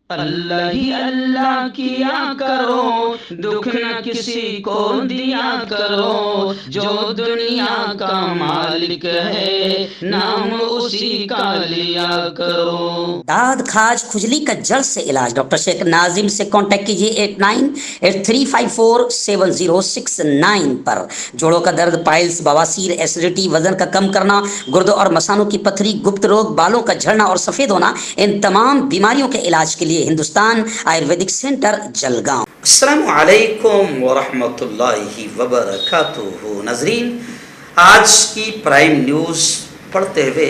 اللہ ہی اللہ کیا کرو، دکھ نہ کسی کو دیا کرو، جو دنیا کا مالک ہے نام اسی کا لیا کرو۔ داد کھاج کھجلی کا جڑ سے علاج ڈاکٹر شیخ ناظم سے کانٹیکٹ کیجیے 8983547069 پر۔ جوڑوں کا درد، پائلس، بواسیر، ایسیڈیٹی، وزن کا کم کرنا، گردوں اور مثانوں کی پتھری، گپت روگ، بالوں کا جھڑنا اور سفید ہونا، ان تمام بیماریوں کے علاج کے لیے ہندوستان آیورویدک سینٹر جلگاؤں۔ السلام علیکم ورحمۃ اللہ وبرکاتہ۔ ناظرین، آج کی پرائم نیوز پڑھتے ہوئے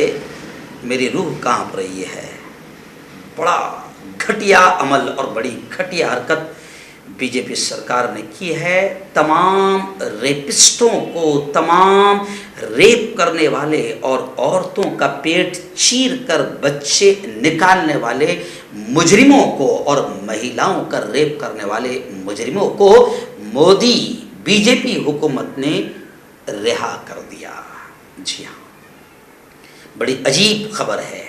میری روح کانپ رہی ہے۔ بڑا گھٹیا عمل اور بڑی گھٹیا حرکت بی جے پی سرکار نے کی ہے۔ تمام ریپسٹوں کو، تمام ریپ کرنے والے اور عورتوں کا پیٹ چیر کر بچے نکالنے والے مجرموں کو اور مہیلاؤں کا ریپ کرنے والے مجرموں کو مودی بی جے پی حکومت نے رہا کر دیا۔ جی ہاں، بڑی عجیب خبر ہے،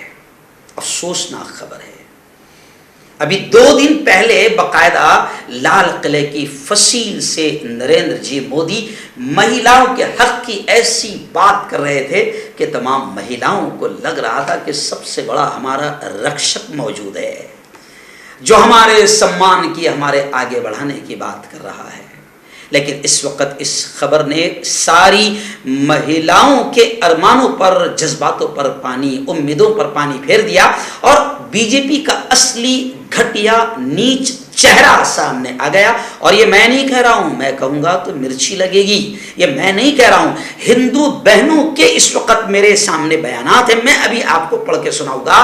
افسوسناک خبر ہے۔ ابھی 2 دن پہلے باقاعدہ لال قلعے کی فصیل سے نریندر جی مودی مہیلاؤں کے حق کی ایسی بات کر رہے تھے کہ تمام مہیلاؤں کو لگ رہا تھا کہ سب سے بڑا ہمارا رکشک موجود ہے، جو ہمارے سمان کی، ہمارے آگے بڑھانے کی بات کر رہا ہے۔ لیکن اس وقت اس خبر نے ساری مہیلاؤں کے ارمانوں پر، جذباتوں پر پانی، امیدوں پر پانی پھیر دیا، اور بی جے پی کا اصلی گھٹیا نیچ چہرہ سامنے آ گیا۔ اور یہ میں نہیں کہہ رہا ہوں، میں کہوں گا تو مرچی لگے گی، یہ میں نہیں کہہ رہا ہوں، ہندو بہنوں کے اس وقت میرے سامنے بیانات ہیں، میں ابھی آپ کو پڑھ کے سناؤں گا۔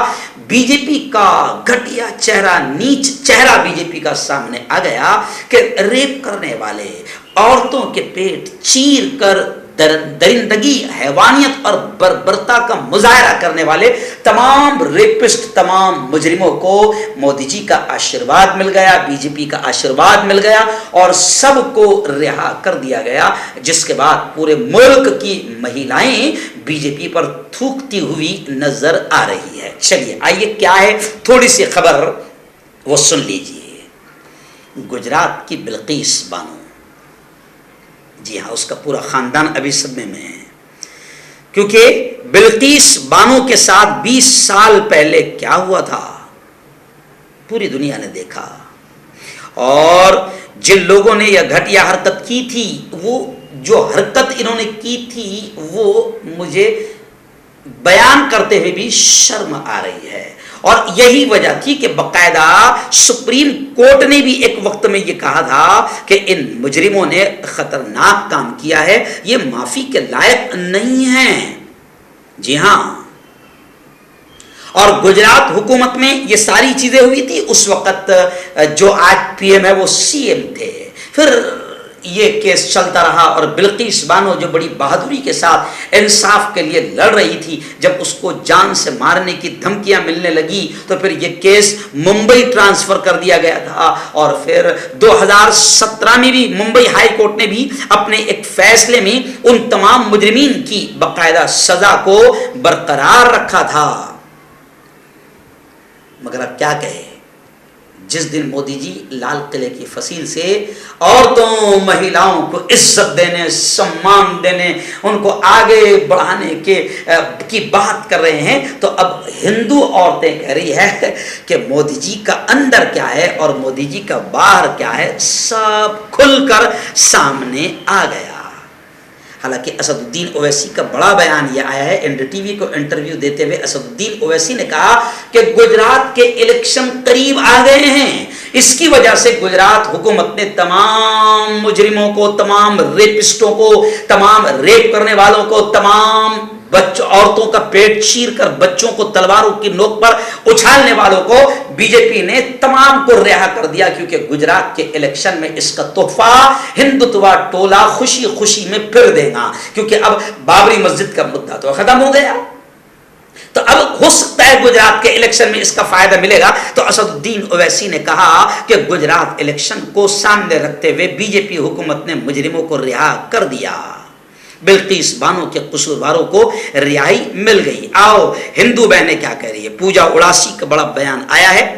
بی جے پی کا گھٹیا چہرہ، نیچ چہرہ بی جے پی کا سامنے آ گیا کہ ریپ کرنے والے، عورتوں کے پیٹ چیر کر درندگی، حیوانیت اور بربرتا کا مظاہرہ کرنے والے تمام ریپسٹ، تمام مجرموں کو مودی جی کا آشیرواد مل گیا، بی جے پی کا آشیرواد مل گیا، اور سب کو رہا کر دیا گیا، جس کے بعد پورے ملک کی مہیلائیں بی جے پی پر تھوکتی ہوئی نظر آ رہی ہے۔ چلیے آئیے، کیا ہے تھوڑی سی خبر وہ سن لیجیے۔ گجرات کی بلقیس بانو، جی ہاں، اس کا پورا خاندان ابھی صدمے میں ہے، کیونکہ بلقیس بانو کے ساتھ 20 سال پہلے کیا ہوا تھا پوری دنیا نے دیکھا، اور جن لوگوں نے یہ گھٹیا حرکت کی تھی، وہ جو حرکت انہوں نے کی تھی وہ مجھے بیان کرتے ہوئے بھی شرم آ رہی ہے۔ اور یہی وجہ تھی کہ باقاعدہ سپریم کورٹ نے بھی ایک وقت میں یہ کہا تھا کہ ان مجرموں نے خطرناک کام کیا ہے، یہ معافی کے لائق نہیں ہیں۔ جی ہاں، اور گجرات حکومت میں یہ ساری چیزیں ہوئی تھی، اس وقت جو آج پی ایم ہے وہ سی ایم تھے۔ پھر یہ کیس چلتا رہا، اور بلقیس بانو جو بڑی بہادری کے ساتھ انصاف کے لیے لڑ رہی تھی، جب اس کو جان سے مارنے کی دھمکیاں ملنے لگی تو پھر یہ کیس ممبئی ٹرانسفر کر دیا گیا تھا، اور پھر 2017 میں بھی ممبئی ہائی کورٹ نے بھی اپنے ایک فیصلے میں ان تمام مجرمین کی باقاعدہ سزا کو برقرار رکھا تھا۔ مگر اب کیا کہے، جس دن مودی جی لال قلعے کی فصیل سے عورتوں، مہیلاؤں کو عزت دینے، سمان دینے، ان کو آگے بڑھانے کی بات کر رہے ہیں، تو اب ہندو عورتیں کہہ رہی ہے کہ مودی جی کا اندر کیا ہے اور مودی جی کا باہر کیا ہے، سب کھل کر سامنے آ گیا۔ حالانکہ اسد الدین اویسی کا بڑا بیان یہ آیا ہے، این ڈی ٹی وی کو انٹرویو دیتے ہوئے اسد الدین اویسی نے کہا کہ گجرات کے الیکشن قریب آ گئے ہیں، اس کی وجہ سے گجرات حکومت نے تمام مجرموں کو، تمام ریپسٹوں کو، تمام ریپ کرنے والوں کو، تمام عورتوں کا پیٹ چیر کر بچوں کو تلواروں کی نوک پر اچھالنے والوں کو بی جے پی نے تمام کو رہا کر دیا، کیونکہ گجرات کے الیکشن میں اس کا تحفہ ہندوتوا ٹولہ خوشی خوشی میں پھر دے گا، کیونکہ اب بابری مسجد کا مدعا تو ختم ہو گیا، تو اب ہو سکتا ہے گجرات کے الیکشن میں اس کا فائدہ ملے گا۔ تو اسد الدین اویسی نے کہا کہ گجرات الیکشن کو سامنے رکھتے ہوئے بی جے پی حکومت نے مجرموں کو رہا کر دیا، بلقیس بانو کے قصورواروں کو رہائی مل گئی۔ آؤ ہندو بہنیں کیا کہہ رہی ہے، پوجا اڑاسی کا بڑا بیان آیا ہے۔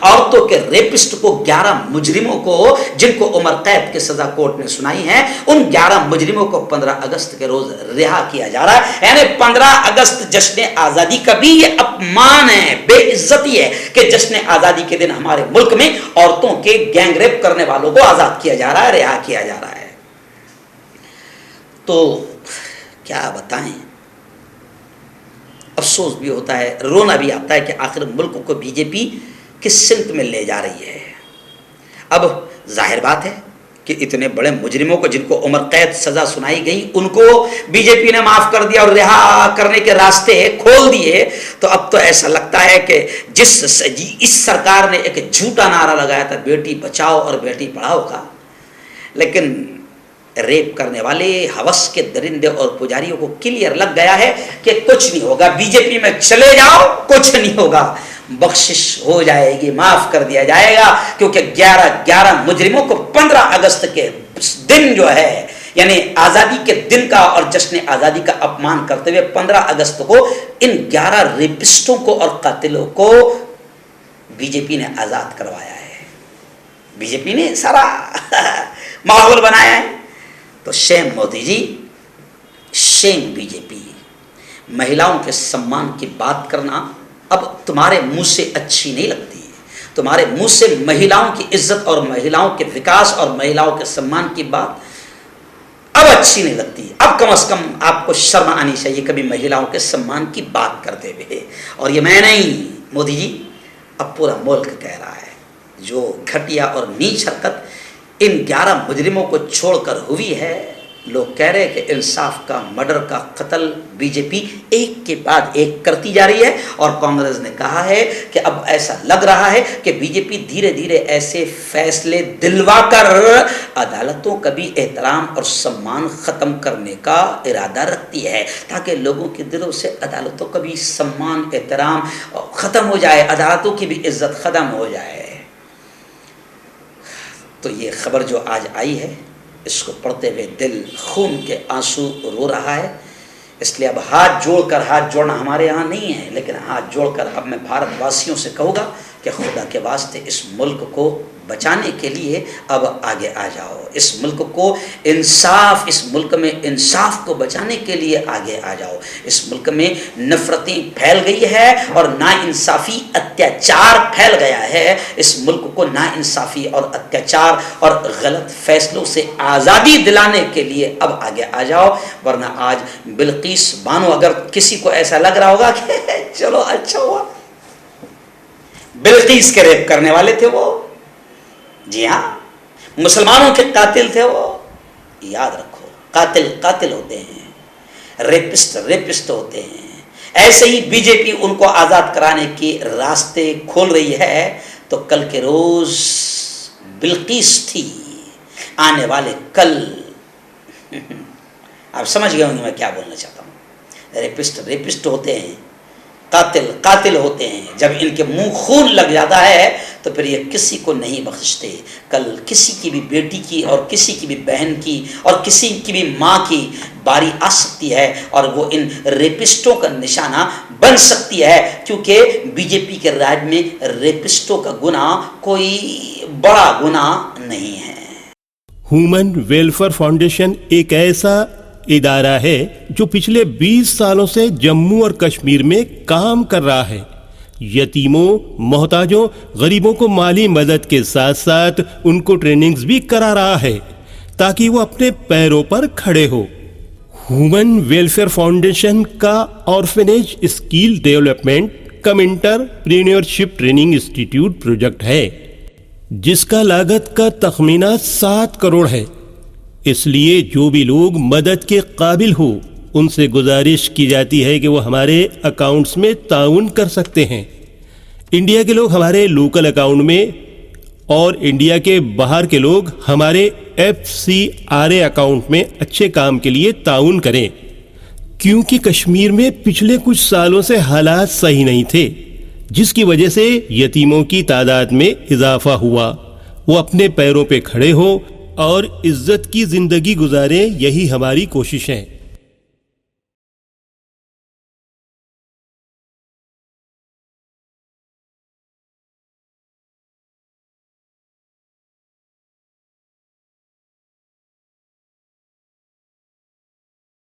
عورتوں کے ریپسٹ کو 11 مجرموں کو جن کو عمر قید کی سزا کورٹ نے سنائی ہے ان 11 مجرموں کو 15 اگست کے روز رہا کیا جا رہا ہے. یعنی 15 اگست جشن آزادی کا بھی یہ اپمان ہے, بے عزتی ہے کہ جشن آزادی کے دن ہمارے ملک میں عورتوں کے گینگ ریپ کرنے والوں کو آزاد کیا جا رہا ہے, رہا کیا جا رہا ہے. تو کیا بتائیں, افسوس بھی ہوتا ہے, رونا بھی آتا ہے کہ آخر ملک کو بی جے پی کس سمت میں لے جا رہی ہے. اب ظاہر بات ہے کہ اتنے بڑے مجرموں کو جن کو عمر قید سزا سنائی گئی ان کو بی جے پی نے معاف کر دیا اور رہا کرنے کے راستے کھول دیے, تو اب تو ایسا لگتا ہے کہ اس سرکار نے ایک جھوٹا نعرہ لگایا تھا بیٹی بچاؤ اور بیٹی پڑھاؤ کا, لیکن ریپ کرنے والے ہوس کے درندے اور پجاریوں کو کلیئر لگ گیا ہے کہ کچھ نہیں ہوگا, بی جے پی میں چلے جاؤ کچھ نہیں ہوگا, بخشش ہو جائے گی, معاف کر دیا جائے گا, کیونکہ 11 مجرموں کو 15 اگست کے دن جو ہے یعنی آزادی کے دن کا اور جشن آزادی کا اپمان کرتے ہوئے 15 اگست کو ان 11 ریپسٹوں کو اور قاتلوں کو بی جے پی نے آزاد کروایا ہے. بی جے پی نے سارا ماحول بنایا ہے. تو شیم مودی جی, شیم بی جے پی. مہیلاؤں کے سمان کی بات کرنا اب تمہارے منہ سے اچھی نہیں لگتی, تمہارے منہ سے مہیلاؤں کی عزت اور مہیلاؤں کے وکاس اور مہیلاؤں کے سمان کی بات اب اچھی نہیں لگتی. اب کم از کم آپ کو شرم آنی چاہیے کبھی مہیلاؤں کے سمان کی بات کرتے ہوئے. اور یہ میں نہیں, مودی جی اب پورا ملک کہہ رہا ہے. جو گھٹیا اور نیچ حرکت ان 11 مجرموں کو چھوڑ کر ہوئی ہے, لوگ کہہ رہے کہ انصاف کا, مرڈر کا, قتل بی جے پی ایک کے بعد ایک کرتی جا رہی ہے. اور کانگریس نے کہا ہے کہ اب ایسا لگ رہا ہے کہ بی جے پی دھیرے دھیرے ایسے فیصلے دلوا کر عدالتوں کا بھی احترام اور سمان ختم کرنے کا ارادہ رکھتی ہے, تاکہ لوگوں کے دلوں سے عدالتوں کا بھی سمان احترام ختم ہو جائے, عدالتوں کی بھی عزت ختم ہو جائے. تو یہ خبر جو آج آئی ہے اس کو پڑھتے ہوئے دل خون کے آنسو رو رہا ہے. اس لیے اب ہاتھ جوڑنا ہمارے یہاں نہیں ہے, لیکن ہاتھ جوڑ کر اب میں بھارت واسیوں سے کہوں گا کہ خدا کے واسطے اس ملک کو بچانے کے لیے اب آگے آ جاؤ. اس ملک کو انصاف, اس ملک میں انصاف کو بچانے کے لیے آگے آ جاؤ. اس ملک میں نفرتیں پھیل گئی ہے اور ناانصافی اتیاچار پھیل گیا ہے. اس ملک کو ناانصافی اور اتیاچار اور غلط فیصلوں سے آزادی دلانے کے لیے اب آگے آ جاؤ. ورنہ آج بلقیس بانو, اگر کسی کو ایسا لگ رہا ہوگا کہ چلو اچھا ہوا بلقیس کے ریپ کرنے والے تھے وہ, جی ہاں مسلمانوں کے قاتل تھے وہ, یاد رکھو قاتل قاتل ہوتے ہیں, ریپسٹ ریپسٹ ہوتے ہیں. ایسے ہی بی جے پی ان کو آزاد کرانے کے راستے کھول رہی ہے. تو کل کے روز بلقیس تھی, آنے والے کل آپ سمجھ گئے ہوں گے میں کیا بولنا چاہتا ہوں. ریپسٹ ریپسٹ ہوتے ہیں, قاتل قاتل ہوتے ہیں. جب ان کے منہ خون لگ جاتا ہے تو پھر یہ کسی کو نہیں بخشتے. کل کسی کی بھی بیٹی کی اور کسی کی بھی بہن کی اور کسی کی بھی ماں کی باری آ سکتی ہے اور وہ ان ریپسٹوں کا نشانہ بن سکتی ہے, کیونکہ بی جے پی کے راج میں ریپسٹوں کا گناہ کوئی بڑا گناہ نہیں ہے. ہیومن ویلفیئر فاؤنڈیشن ایک ایسا ادارہ ہے جو پچھلے 20 سالوں سے جموں اور کشمیر میں کام کر رہا ہے. یتیموں, محتاجوں, غریبوں کو مالی مدد کے ساتھ ساتھ ان کو ٹریننگز بھی کرا رہا ہے تاکہ وہ اپنے پیروں پر کھڑے ہو. ہیومن ویلفیئر فاؤنڈیشن کا آرفنیج اسکل ڈیولپمنٹ کم انٹرپرینیورشپ ٹریننگ انسٹیٹیوٹ پروجیکٹ ہے جس کا لاگت کا تخمینہ 7 کروڑ ہے. اس لیے جو بھی لوگ مدد کے قابل ہو ان سے گزارش کی جاتی ہے کہ وہ ہمارے اکاؤنٹس میں تعاون کر سکتے ہیں. انڈیا کے لوگ ہمارے لوکل اکاؤنٹ میں اور انڈیا کے باہر کے لوگ ہمارے FCRA اکاؤنٹ میں اچھے کام کے لیے تعاون کریں, کیونکہ کشمیر میں پچھلے کچھ سالوں سے حالات صحیح نہیں تھے جس کی وجہ سے یتیموں کی تعداد میں اضافہ ہوا. وہ اپنے پیروں پہ کھڑے ہو اور عزت کی زندگی گزاریں, یہی ہماری کوشش ہے.